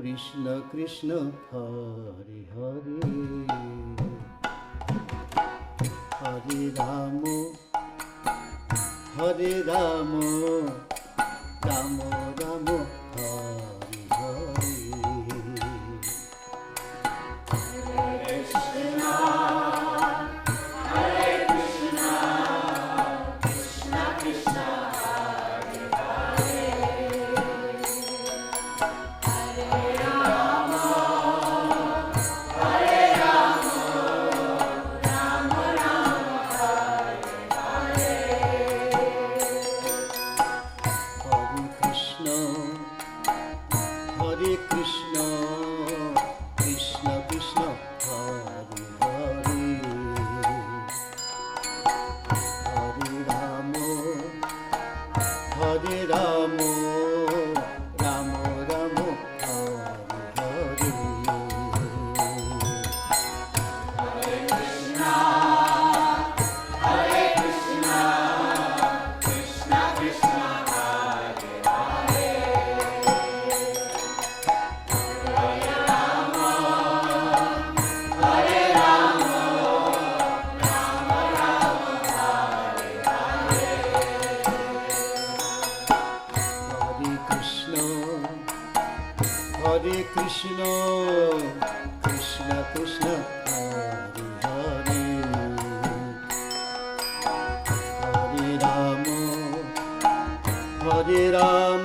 Krishna Krishna Hare Hare, Hare Ram Hare Ram, Ram Ram Hare Hare. Hare Krishna Krishna Krishna Hare Hare, Hare Ram Ram Ram Hare Hare. Hare Krishna Krishna Krishna Hare Hare, Hare Ram